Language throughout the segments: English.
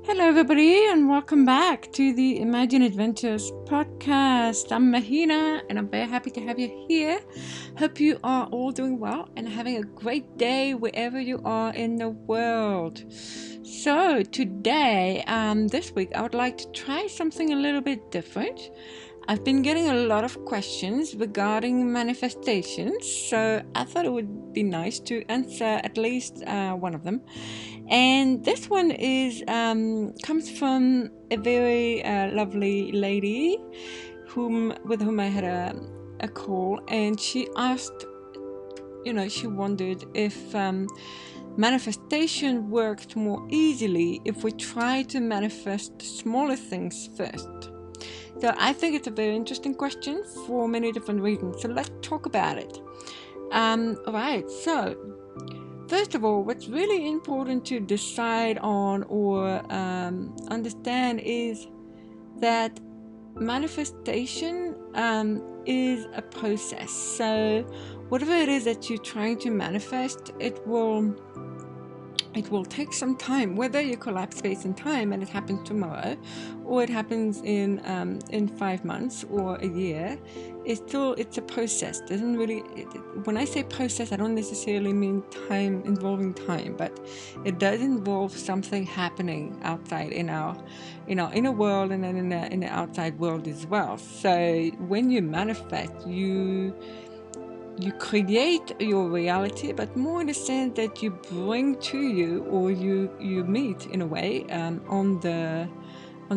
Hello, everybody, and welcome back to the ImaginAdventures Podcast. I'm Mahina, and I'm very happy to have you here. Hope you are all doing well and having a great day wherever you are in the world. So, today, this week, I would like to try something a little bit different. I've been getting a lot of questions regarding manifestations, so I thought it would be nice to answer at least one of them. And this one is comes from a very lovely lady with whom I had a call, and she asked, she wondered if manifestation worked more easily if we try to manifest smaller things first. So I think it's a very interesting question for many different reasons. So let's talk about it. Alright, so first of all, what's really important to decide on or understand is that manifestation is a process. So whatever it is that you're trying to manifest, it will take some time. Whether you collapse space and time and it happens tomorrow, or it happens in 5 months or a year, it's a process. Doesn't really. When I say process, I don't necessarily mean time involving time, but it does involve something happening outside in our inner world and then in the outside world as well. So when you manifest, you create your reality, but more in the sense that you bring to you, or you meet in a way on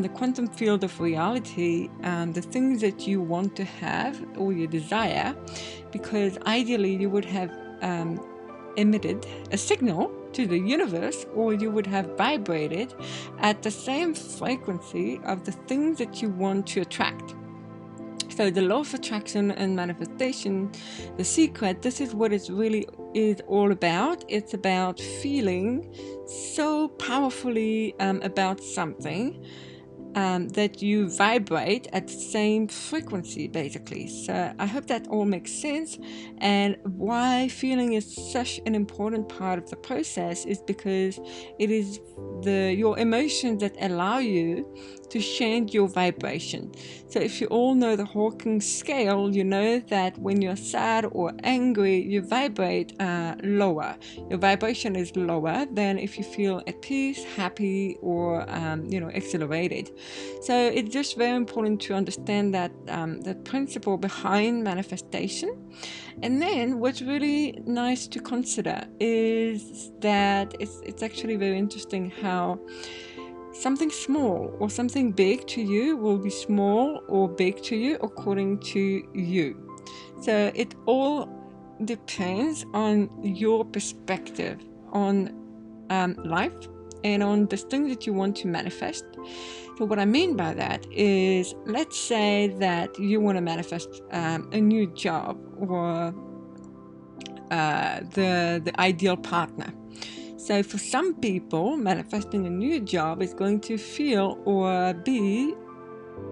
the quantum field of reality, the things that you want to have or you desire, because ideally you would have emitted a signal to the universe, or you would have vibrated at the same frequency of the things that you want to attract. So the law of attraction and manifestation, the secret, this is what it really is all about. It's about feeling so powerfully about something that you vibrate at the same frequency, basically. So I hope that all makes sense. And why feeling is such an important part of the process is because it is your emotions that allow you to change your vibration. So if you all know the Hawking scale, you know that when you're sad or angry, you vibrate lower. Your vibration is lower than if you feel at peace, happy, or exhilarated. So it's just very important to understand that the principle behind manifestation. And then what's really nice to consider is that it's actually very interesting how something small or something big to you will be small or big to you according to you. So it all depends on your perspective on life and on the things that you want to manifest. So what I mean by that is, let's say that you want to manifest a new job or the ideal partner. So for some people, manifesting a new job is going to feel or be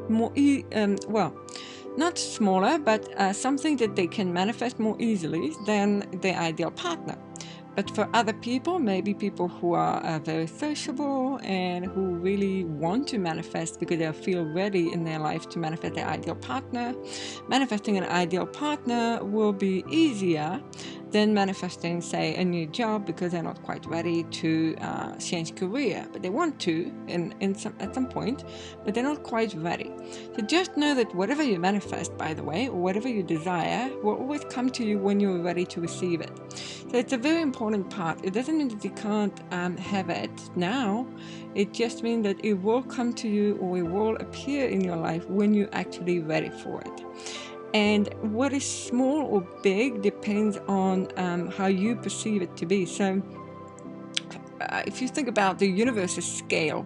more, not smaller, but something that they can manifest more easily than their ideal partner. But for other people, maybe people who are very sociable and who really want to manifest because they feel ready in their life to manifest their ideal partner, manifesting an ideal partner will be easier than manifesting, say, a new job because they're not quite ready to change career. But they want to at some point, but they're not quite ready. So just know that whatever you manifest, by the way, or whatever you desire, will always come to you when you're ready to receive it. So it's a very important part. It doesn't mean that you can't have it now. It just means that it will come to you, or it will appear in your life when you're actually ready for it. And what is small or big depends on how you perceive it to be. So if you think about the universe's scale,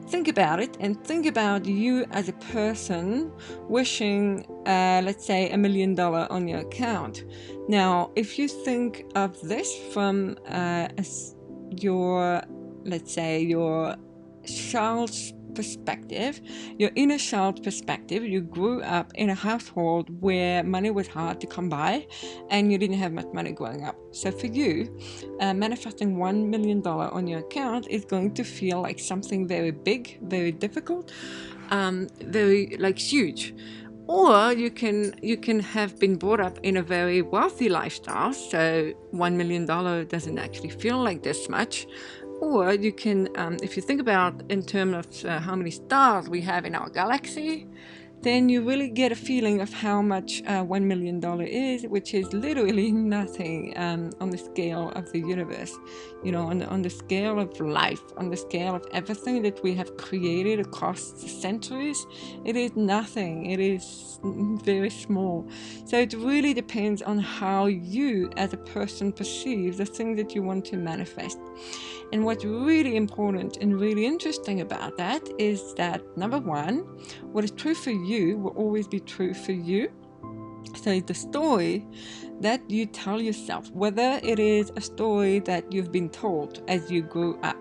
think about it and think about you as a person wishing, let's say, $1 million on your account. Now, if you think of this from your child's perspective, your inner child perspective. You grew up in a household where money was hard to come by and you didn't have much money growing up. So for you, manifesting $1 million on your account is going to feel like something very big, very difficult, very like huge. Or you can have been brought up in a very wealthy lifestyle, so $1 million doesn't actually feel like this much. Or you can, if you think about in terms of how many stars we have in our galaxy, then you really get a feeling of how much $1 million is, which is literally nothing on the scale of the universe, on the scale of life, on the scale of everything that we have created across the centuries. It is nothing. It is very small. So it really depends on how you as a person perceive the thing that you want to manifest. And what's really important and really interesting about that is that, number one, what is true for you will always be true for you. So the story that you tell yourself, whether it is a story that you've been told as you grew up,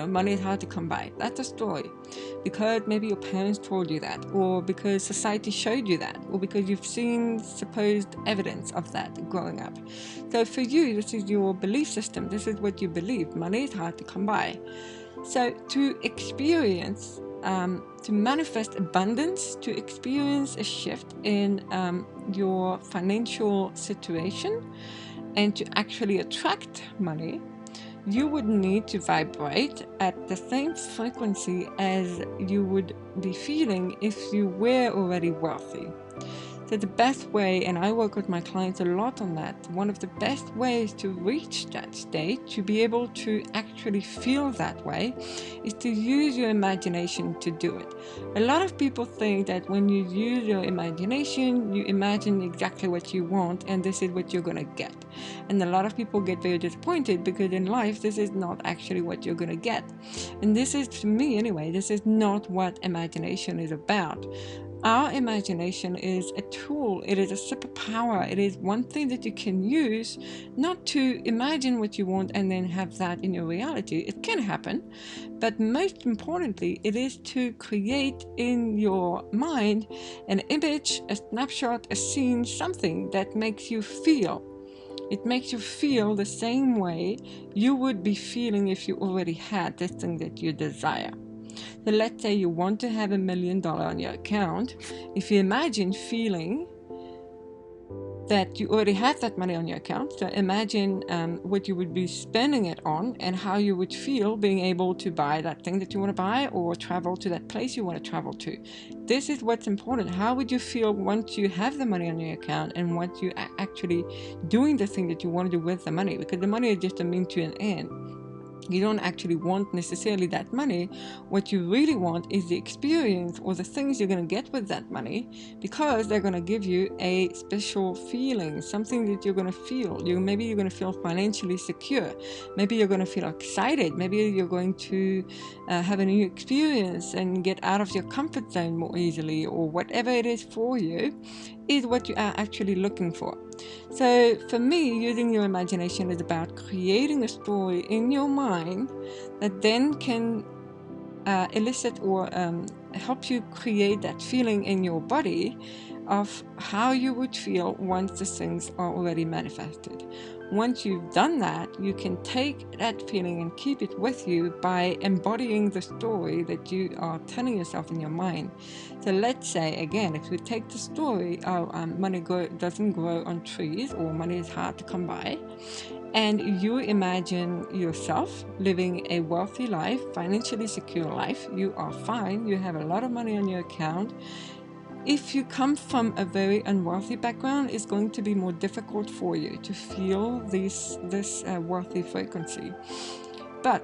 money is hard to come by. That's a story because maybe your parents told you that, or because society showed you that, or because you've seen supposed evidence of that growing up. So for you, this is your belief system. This is what you believe. Money is hard to come by. So to experience, to manifest abundance, to experience a shift in your financial situation, and to actually attract money, you would need to vibrate at the same frequency as you would be feeling if you were already wealthy. So the best way, and I work with my clients a lot on that, one of the best ways to reach that state, to be able to actually feel that way, is to use your imagination to do it. A lot of people think that when you use your imagination, you imagine exactly what you want and this is what you're going to get. And a lot of people get very disappointed because in life, this is not actually what you're going to get. And this is, to me anyway, this is not what imagination is about. Our imagination is a tool. It is a superpower. It is one thing that you can use, not to imagine what you want and then have that in your reality. It can happen, but most importantly, it is to create in your mind an image, a snapshot, a scene, something that makes you feel. It makes you feel the same way you would be feeling if you already had this thing that you desire. So let's say you want to have $1 million on your account. If you imagine feeling that you already have that money on your account, so imagine what you would be spending it on and how you would feel being able to buy that thing that you want to buy or travel to that place you want to travel to. This is what's important. How would you feel once you have the money on your account and once you are actually doing the thing that you want to do with the money? Because the money is just a means to an end. You don't actually want necessarily that money. What you really want is the experience or the things you're going to get with that money, because they're going to give you a special feeling, something that you're going to feel. Maybe you're going to feel financially secure. Maybe you're going to feel excited. Maybe you're going to have a new experience and get out of your comfort zone more easily, or whatever it is for you is what you are actually looking for. So for me, using your imagination is about creating a story in your mind that then can elicit or help you create that feeling in your body of how you would feel once the things are already manifested. Once you've done that, you can take that feeling and keep it with you by embodying the story that you are telling yourself in your mind. So let's say, again, if we take the story, money doesn't grow on trees, or money is hard to come by, and you imagine yourself living a wealthy life, financially secure life, you are fine, you have a lot of money on your account. If you come from a very unwealthy background, it's going to be more difficult for you to feel this wealthy frequency. But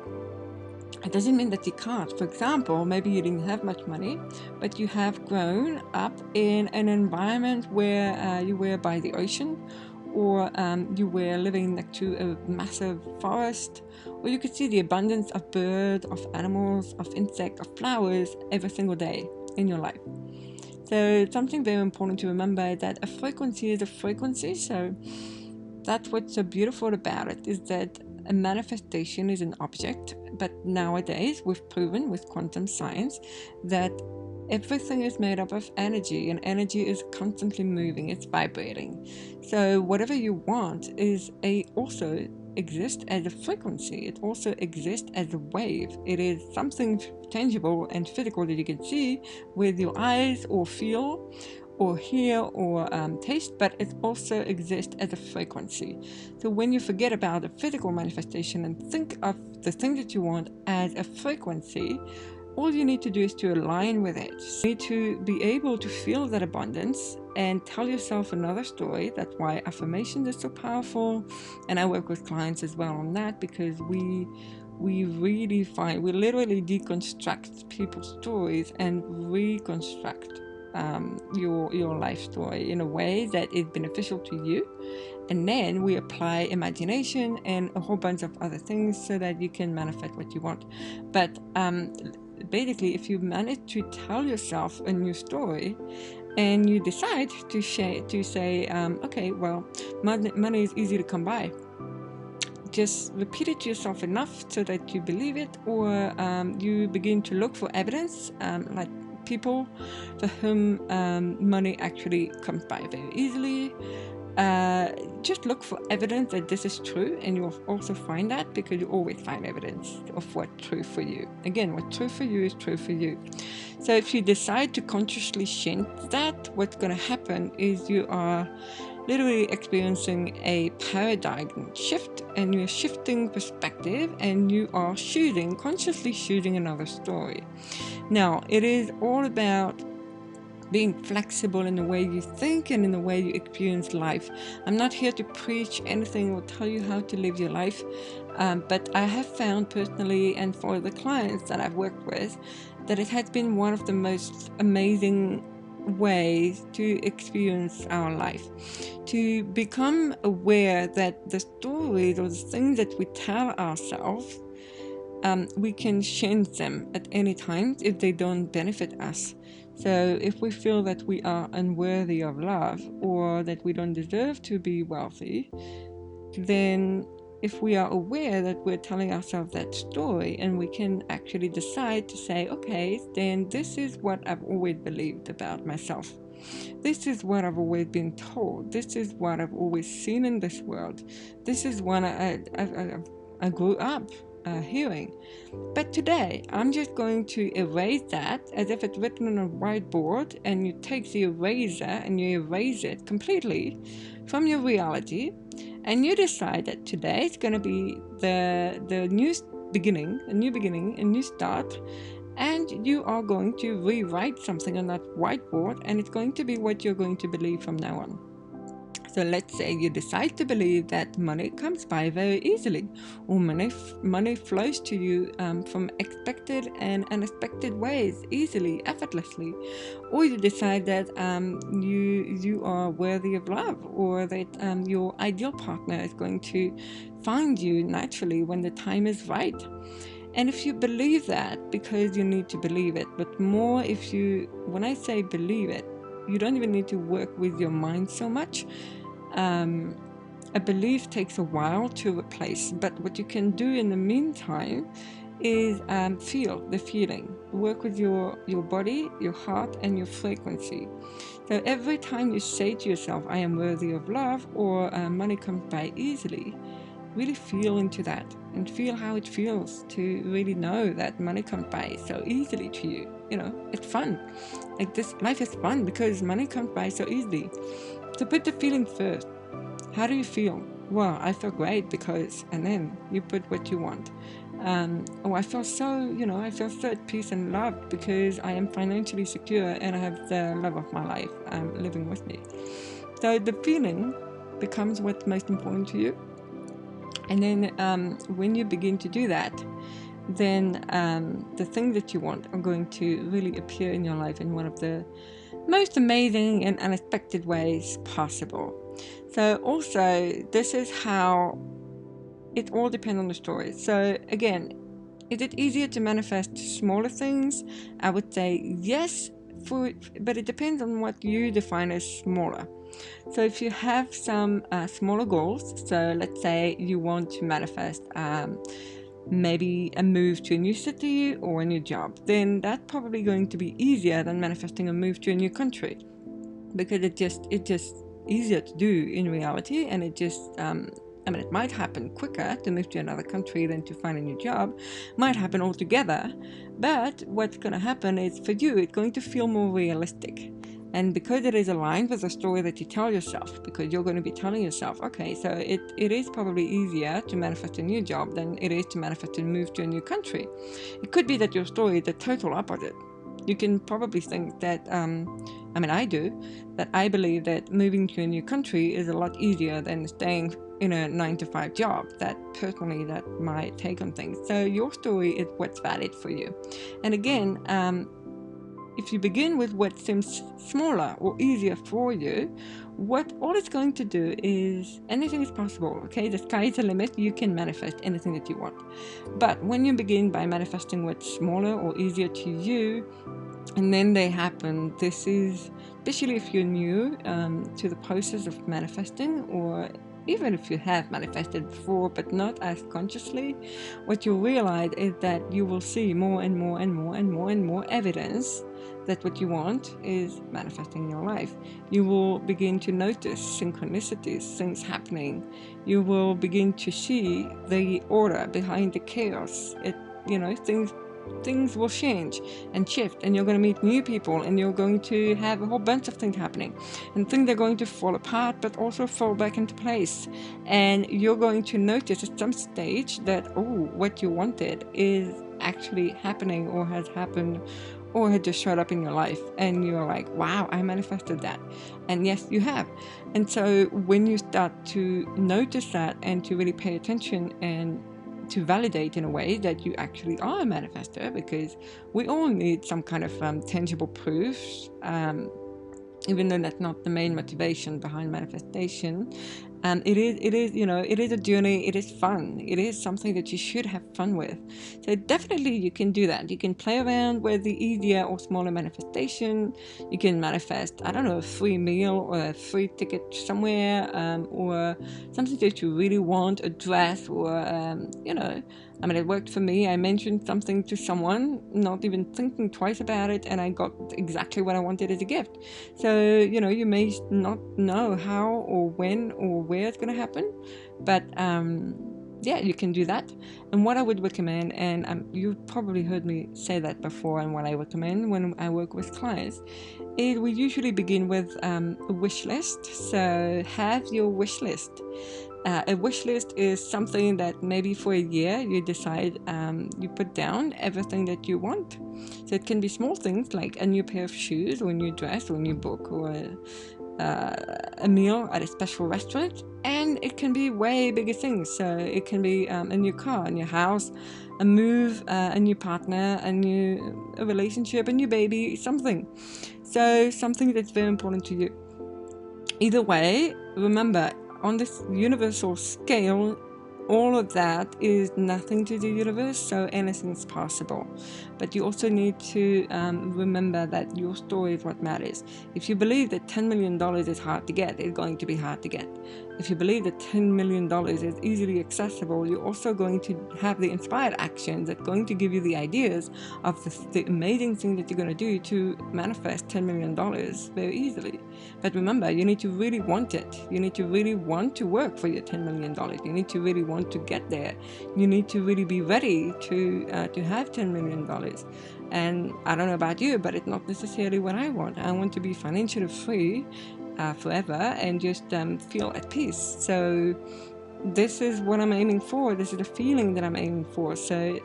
it doesn't mean that you can't. For example, maybe you didn't have much money, but you have grown up in an environment where you were by the ocean, or you were living next to a massive forest, or you could see the abundance of birds, of animals, of insects, of flowers every single day in your life. So something very important to remember is that a frequency is a frequency. So that's what's so beautiful about it, is that a manifestation is an object, but nowadays we've proven with quantum science that everything is made up of energy, and energy is constantly moving, it's vibrating. So whatever you want also exists as a frequency. It also exists as a wave. It is something tangible and physical that you can see with your eyes or feel or hear or taste, but it also exists as a frequency. So when you forget about the physical manifestation and think of the thing that you want as a frequency, all you need to do is to align with it. You need to be able to feel that abundance and tell yourself another story. That's why affirmations are so powerful. And I work with clients as well on that, because we literally deconstruct people's stories and reconstruct your life story in a way that is beneficial to you. And then we apply imagination and a whole bunch of other things so that you can manifest what you want. But basically, if you manage to tell yourself a new story and you decide to say, okay, well, money is easy to come by, just repeat it to yourself enough so that you believe it, or you begin to look for evidence, like people for whom money actually comes by very easily. Just look for evidence that this is true, and you'll also find that, because you always find evidence of what's true for you. Again, what's true for you is true for you. So if you decide to consciously change that, what's going to happen is you are literally experiencing a paradigm shift, and you're shifting perspective, and you are consciously choosing another story. Now, it is all about being flexible in the way you think and in the way you experience life. I'm not here to preach anything or tell you how to live your life, but I have found personally, and for the clients that I've worked with, that it has been one of the most amazing ways to experience our life, to become aware that the stories or the things that we tell ourselves, we can change them at any time if they don't benefit us. So if we feel that we are unworthy of love, or that we don't deserve to be wealthy, then if we are aware that we're telling ourselves that story, and we can actually decide to say, okay, then this is what I've always believed about myself. This is what I've always been told. This is what I've always seen in this world. This is what I grew up hearing. But today, I'm just going to erase that as if it's written on a whiteboard, and you take the eraser and you erase it completely from your reality, and you decide that today is going to be the new beginning, a new start, and you are going to rewrite something on that whiteboard, and it's going to be what you're going to believe from now on. So let's say you decide to believe that money comes by very easily, or money flows to you from expected and unexpected ways, easily, effortlessly. Or you decide that you are worthy of love, or that your ideal partner is going to find you naturally when the time is right. And if you believe that, because you need to believe it, but more when I say believe it, you don't even need to work with your mind so much. A belief takes a while to replace, but what you can do in the meantime is feel the feeling. Work with your body, your heart, and your frequency. So every time you say to yourself, I am worthy of love, or money comes by easily, really feel into that and feel how it feels to really know that money comes by so easily to you. You know, it's fun. Like, this life is fun because money comes by so easily. So put the feeling first. How do you feel? Well, I feel great because, and then you put what you want. I feel so at peace and loved because I am financially secure and I have the love of my life living with me. So the feeling becomes what's most important to you. And then when you begin to do that, then the things that you want are going to really appear in your life in one of the most amazing and unexpected ways possible. So also, this is how it all depends on the story. So again, is it easier to manifest smaller things? I would say yes, but it depends on what you define as smaller. So if you have some smaller goals, so let's say you want to manifest maybe a move to a new city or a new job, then that's probably going to be easier than manifesting a move to a new country, because it just easier to do in reality, and it just it might happen quicker to move to another country than to find a new job. Might happen altogether, but what's going to happen is, for you, it's going to feel more realistic. And because it is aligned with the story that you tell yourself, because you're going to be telling yourself, okay, so it is probably easier to manifest a new job than it is to manifest a move to a new country. It could be that your story is the total opposite. You can probably think that, I do, that I believe that moving to a new country is a lot easier than staying in a 9-to-5 job. That personally, that my take on things. So your story is what's valid for you. And again, if you begin with what seems smaller or easier for you, what all it's going to do is, anything is possible, okay? The sky is the limit. You can manifest anything that you want. But when you begin by manifesting what's smaller or easier to you, and then they happen, this is, especially if you're new to the process of manifesting, or even if you have manifested before but not as consciously, what you'll realize is that you will see more and more and more and more and more evidence that what you want is manifesting in your life. You will begin to notice synchronicities, things happening. You will begin to see the order behind the chaos. Things will change and shift, and you're going to meet new people, and you're going to have a whole bunch of things happening, and things are going to fall apart but also fall back into place. And you're going to notice at some stage that, what you wanted is actually happening, or has happened, or had just showed up in your life, and you're like, wow, I manifested that. And yes, you have. And so when you start to notice that and to really pay attention and to validate in a way that you actually are a manifester, because we all need some kind of tangible proofs, even though that's not the main motivation behind manifestation. It is a journey. It is fun. It is something that you should have fun with. So definitely you can do that. You can play around with the easier or smaller manifestation. You can manifest, a free meal or a free ticket somewhere, or something that you really want, a dress, or, it worked for me. I mentioned something to someone, not even thinking twice about it, and I got exactly what I wanted as a gift. So, you may not know how or when or where it's going to happen, but you can do that. And what I would recommend, and you've probably heard me say that before, and what I recommend when I work with clients, is we usually begin with a wish list. So have your wish list. A wish list is something that maybe for a year you decide, you put down everything that you want. So it can be small things like a new pair of shoes, or a new dress, or a new book, or a meal at a special restaurant. And it can be way bigger things. So it can be a new car, a new house, a move, a new partner, a relationship, a new baby, something. So something that's very important to you. Either way, remember, on this universal scale, all of that is nothing to the universe, so anything's possible. But you also need to remember that your story is what matters. If you believe that $10 million is hard to get, it's going to be hard to get. If you believe that $10 million is easily accessible, you're also going to have the inspired actions that's going to give you the ideas of the amazing thing that you're going to do to manifest $10 million very easily. But remember, you need to really want it. You need to really want to work for your $10 million. You need to really want to get there. You need to really be ready to have $10 million. And I don't know about you, but it's not necessarily what I want. I want to be financially free forever and just feel at peace. So this is what I'm aiming for. This is the feeling that I'm aiming for. So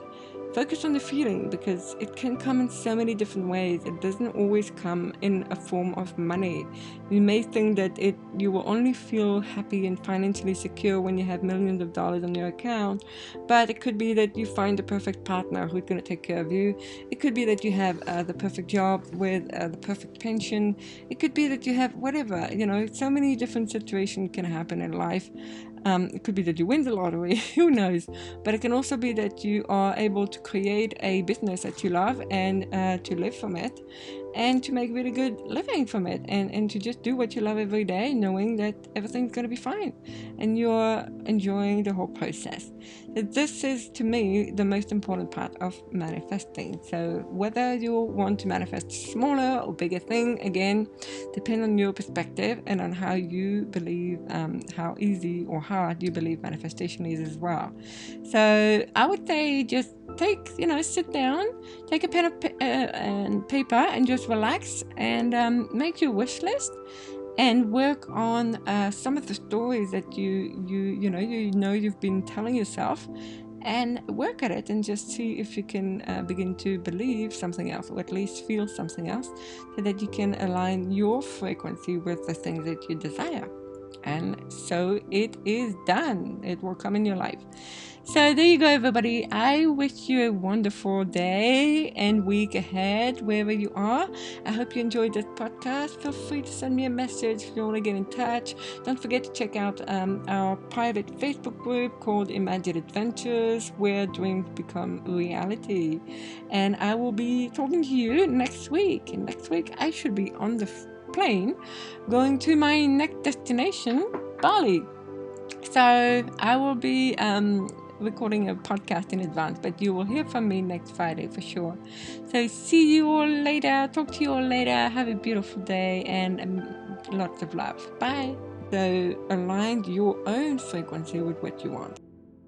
focus on the feeling, because it can come in so many different ways. It doesn't always come in a form of money. You may think that you will only feel happy and financially secure when you have millions of dollars on your account, but it could be that you find the perfect partner who's going to take care of you. It could be that you have the perfect job with the perfect pension. It could be that you have whatever, so many different situations can happen in life. It could be that you win the lottery, who knows? But it can also be that you are able to create a business that you love and to live from it. and to make really good living from it, and to just do what you love every day, knowing that everything's going to be fine and you're enjoying the whole process. So this is, to me, the most important part of manifesting. So whether you want to manifest smaller or bigger thing, again, depend on your perspective and on how you believe, how easy or hard you believe manifestation is as well. So I would say just sit down, take a pen and paper, and just relax and make your wish list and work on some of the stories that you've been telling yourself, and work at it and just see if you can begin to believe something else, or at least feel something else, so that you can align your frequency with the things that you desire. And so it is done. It will come in your life. So there you go, everybody. I wish you a wonderful day and week ahead, wherever you are. I hope you enjoyed this podcast. Feel free to send me a message if you want to get in touch. Don't forget to check out our private Facebook group called ImaginAdventures, where dreams become reality. And I will be talking to you next week. And next week, I should be on the plane going to my next destination, Bali. So I will be recording a podcast in advance, but you will hear from me next Friday for sure. So see you all later. Talk to you all later. Have a beautiful day and lots of love. Bye. So align your own frequency with what you want.